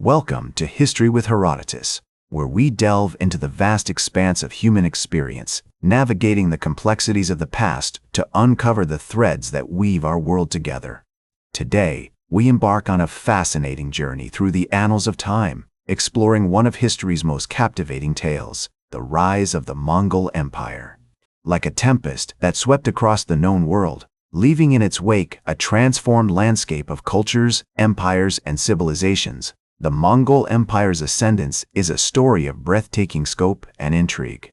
Welcome to History with Herodotus, where we delve into the vast expanse of human experience, navigating the complexities of the past to uncover the threads that weave our world together. Today, we embark on a fascinating journey through the annals of time, exploring one of history's most captivating tales, the rise of the Mongol Empire. Like a tempest that swept across the known world, leaving in its wake a transformed landscape of cultures, empires, and civilizations, the Mongol Empire's ascendance is a story of breathtaking scope and intrigue.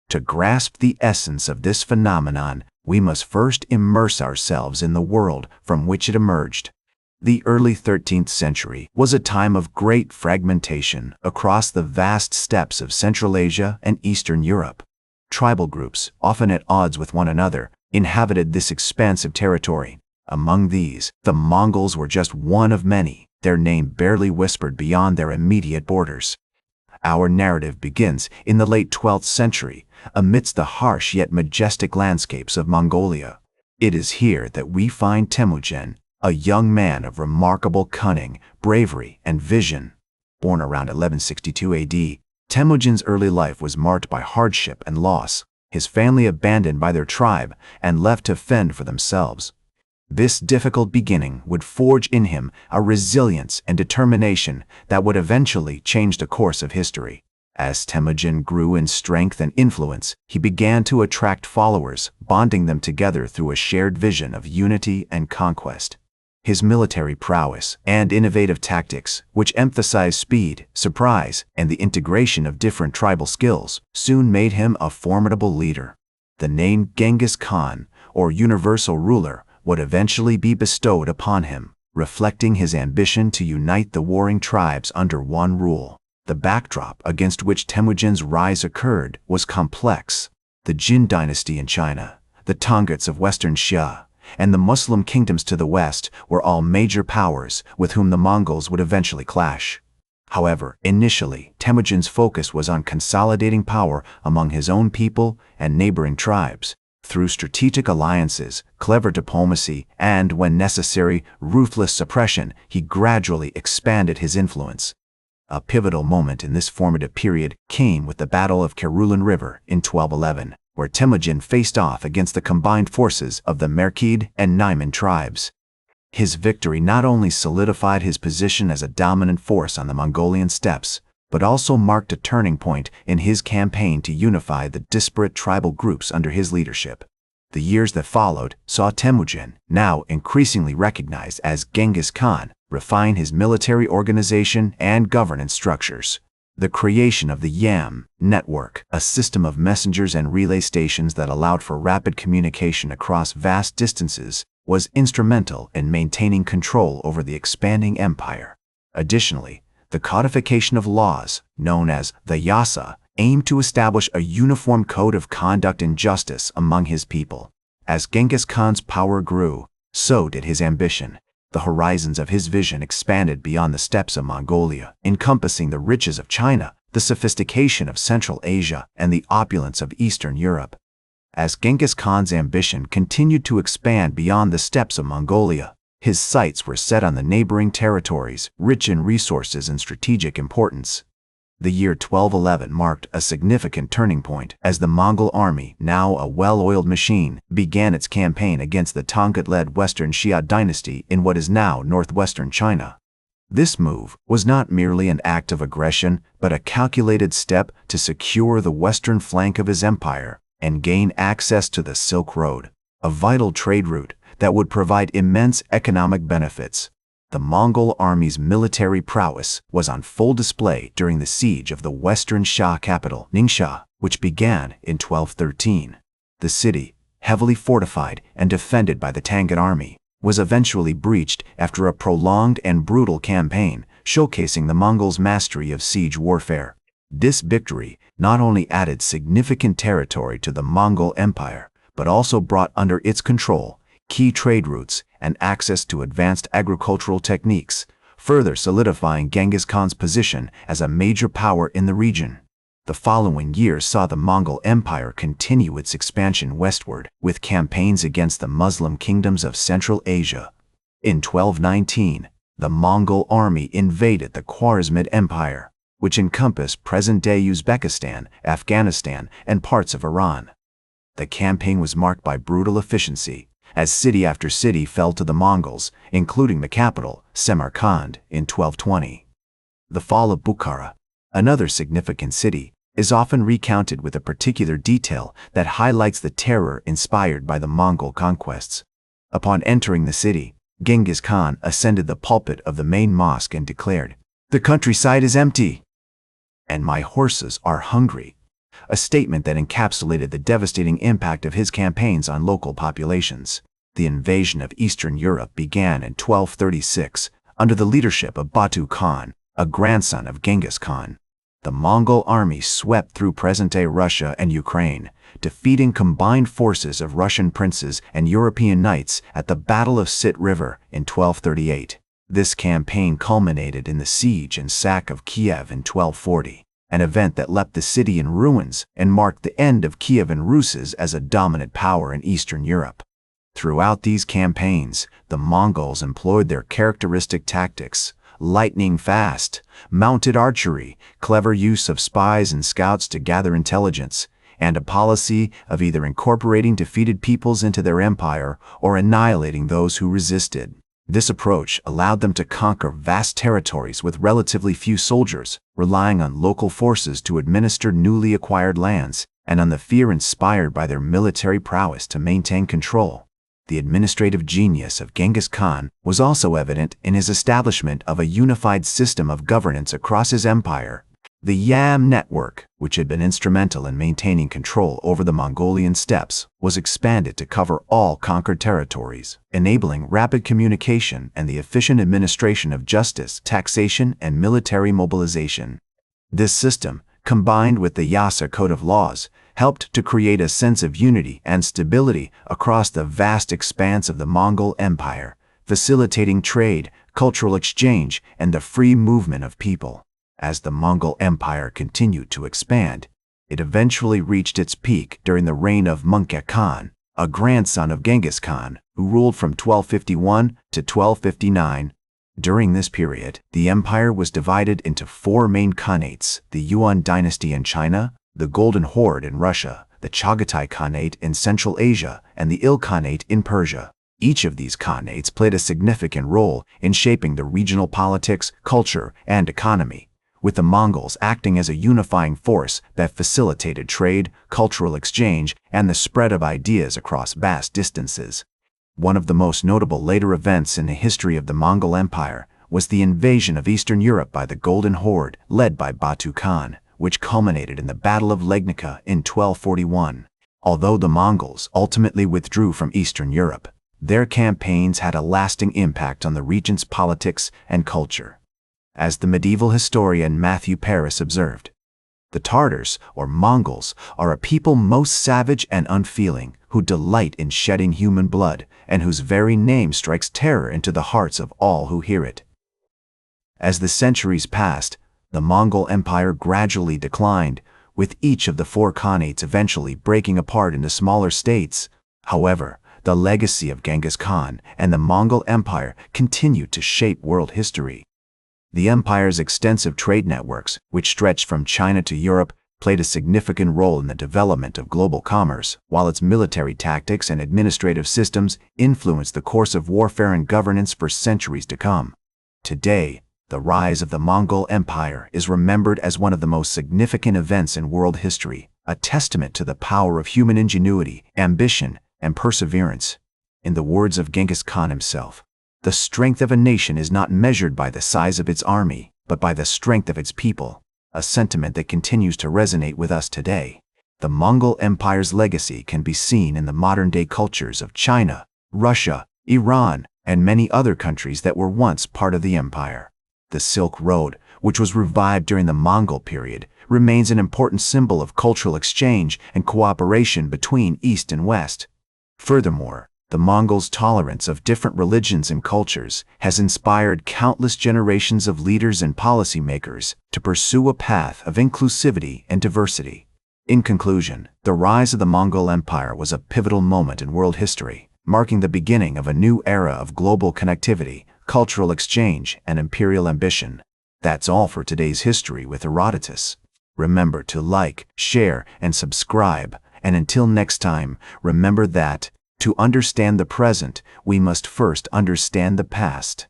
To grasp the essence of this phenomenon, we must first immerse ourselves in the world from which it emerged. The early 13th century was a time of great fragmentation across the vast steppes of Central Asia and Eastern Europe. Tribal groups, often at odds with one another, inhabited this expansive territory. Among these, the Mongols were just one of many, their name barely whispered beyond their immediate borders. Our narrative begins in the late 12th century, amidst the harsh yet majestic landscapes of Mongolia. It is here that we find Temujin, a young man of remarkable cunning, bravery, and vision. Born around 1162 AD, Temujin's early life was marked by hardship and loss, his family abandoned by their tribe and left to fend for themselves. This difficult beginning would forge in him a resilience and determination that would eventually change the course of history. As Temujin grew in strength and influence, he began to attract followers, bonding them together through a shared vision of unity and conquest. His military prowess and innovative tactics, which emphasized speed, surprise, and the integration of different tribal skills, soon made him a formidable leader. The name Genghis Khan, or universal ruler, would eventually be bestowed upon him, reflecting his ambition to unite the warring tribes under one rule. The backdrop against which Temujin's rise occurred was complex. The Jin dynasty in China, the Tongats of Western Xia, and the Muslim kingdoms to the west were all major powers with whom the Mongols would eventually clash. However, initially, Temujin's focus was on consolidating power among his own people and neighboring tribes. Through strategic alliances, clever diplomacy, and, when necessary, ruthless suppression, he gradually expanded his influence. A pivotal moment in this formative period came with the Battle of Keraluan River in 1211, where Temujin faced off against the combined forces of the Merkid and Naiman tribes. His victory not only solidified his position as a dominant force on the Mongolian steppes, but also marked a turning point in his campaign to unify the disparate tribal groups under his leadership. The years that followed saw Temujin, now increasingly recognized as Genghis Khan, refine his military organization and governance structures. The creation of the YAM network, a system of messengers and relay stations that allowed for rapid communication across vast distances, was instrumental in maintaining control over the expanding empire. Additionally, the codification of laws, known as the Yasa, aimed to establish a uniform code of conduct and justice among his people. As Genghis Khan's power grew, so did his ambition. The horizons of his vision expanded beyond the steppes of Mongolia, encompassing the riches of China, the sophistication of Central Asia, and the opulence of Eastern Europe. As Genghis Khan's ambition continued to expand beyond the steppes of Mongolia, his sights were set on the neighboring territories, rich in resources and strategic importance. The year 1211 marked a significant turning point as the Mongol army, now a well-oiled machine, began its campaign against the Tongat-led Western Xia dynasty in what is now northwestern China. This move was not merely an act of aggression, but a calculated step to secure the western flank of his empire and gain access to the Silk Road, a vital trade route that would provide immense economic benefits. The Mongol army's military prowess was on full display during the siege of the Western Xia capital, Ningxia, which began in 1213. The city, heavily fortified and defended by the Tangut army, was eventually breached after a prolonged and brutal campaign, showcasing the Mongols' mastery of siege warfare. This victory not only added significant territory to the Mongol Empire, but also brought under its control key trade routes and access to advanced agricultural techniques, further solidifying Genghis Khan's position as a major power in the region. The following years saw the Mongol Empire continue its expansion westward, with campaigns against the Muslim kingdoms of Central Asia. In 1219, the Mongol army invaded the Khwarezmid Empire, which encompassed present-day Uzbekistan, Afghanistan, and parts of Iran. The campaign was marked by brutal efficiency, as city after city fell to the Mongols, including the capital, Samarkand, in 1220. The fall of Bukhara, another significant city, is often recounted with a particular detail that highlights the terror inspired by the Mongol conquests. Upon entering the city, Genghis Khan ascended the pulpit of the main mosque and declared, "The countryside is empty, and my horses are hungry," a statement that encapsulated the devastating impact of his campaigns on local populations. The invasion of Eastern Europe began in 1236 under the leadership of Batu Khan, a grandson of Genghis Khan. The Mongol army swept through present-day Russia and Ukraine, defeating combined forces of Russian princes and European knights at the Battle of Sit River in 1238. This campaign culminated in the siege and sack of Kiev in 1240, an event that left the city in ruins and marked the end of Kievan Rus' as a dominant power in Eastern Europe. Throughout these campaigns, the Mongols employed their characteristic tactics: lightning fast, mounted archery, clever use of spies and scouts to gather intelligence, and a policy of either incorporating defeated peoples into their empire or annihilating those who resisted. This approach allowed them to conquer vast territories with relatively few soldiers, relying on local forces to administer newly acquired lands, and on the fear inspired by their military prowess to maintain control. The administrative genius of Genghis Khan was also evident in his establishment of a unified system of governance across his empire. The Yam network, which had been instrumental in maintaining control over the Mongolian steppes, was expanded to cover all conquered territories, enabling rapid communication and the efficient administration of justice, taxation, and military mobilization. This system, combined with the Yasa code of laws, helped to create a sense of unity and stability across the vast expanse of the Mongol Empire, facilitating trade, cultural exchange, and the free movement of people. As the Mongol Empire continued to expand, it eventually reached its peak during the reign of Mongol Khan, a grandson of Genghis Khan, who ruled from 1251 to 1259. During this period, the empire was divided into four main khanates: the Yuan dynasty in China, the Golden Horde in Russia, the Chagatai Khanate in Central Asia, and the Il Khanate in Persia. Each of these khanates played a significant role in shaping the regional politics, culture, and economy, with the Mongols acting as a unifying force that facilitated trade, cultural exchange, and the spread of ideas across vast distances. One of the most notable later events in the history of the Mongol Empire was the invasion of Eastern Europe by the Golden Horde, led by Batu Khan, which culminated in the Battle of Legnica in 1241. Although the Mongols ultimately withdrew from Eastern Europe, their campaigns had a lasting impact on the region's politics and culture. As the medieval historian Matthew Paris observed, "The Tartars, or Mongols, are a people most savage and unfeeling, who delight in shedding human blood, and whose very name strikes terror into the hearts of all who hear it." As the centuries passed, the Mongol Empire gradually declined, with each of the four khanates eventually breaking apart into smaller states. However, the legacy of Genghis Khan and the Mongol Empire continued to shape world history. The empire's extensive trade networks, which stretched from China to Europe, played a significant role in the development of global commerce, while its military tactics and administrative systems influenced the course of warfare and governance for centuries to come. Today, the rise of the Mongol Empire is remembered as one of the most significant events in world history, a testament to the power of human ingenuity, ambition, and perseverance. In the words of Genghis Khan himself, "The strength of a nation is not measured by the size of its army, but by the strength of its people," a sentiment that continues to resonate with us today. The Mongol Empire's legacy can be seen in the modern-day cultures of China, Russia, Iran, and many other countries that were once part of the empire. The Silk Road, which was revived during the Mongol period, remains an important symbol of cultural exchange and cooperation between East and West. Furthermore, the Mongols' tolerance of different religions and cultures has inspired countless generations of leaders and policymakers to pursue a path of inclusivity and diversity. In conclusion, the rise of the Mongol Empire was a pivotal moment in world history, marking the beginning of a new era of global connectivity, cultural exchange, and imperial ambition. That's all for today's History with Herodotus. Remember to like, share, and subscribe. And until next time, remember that, to understand the present, we must first understand the past.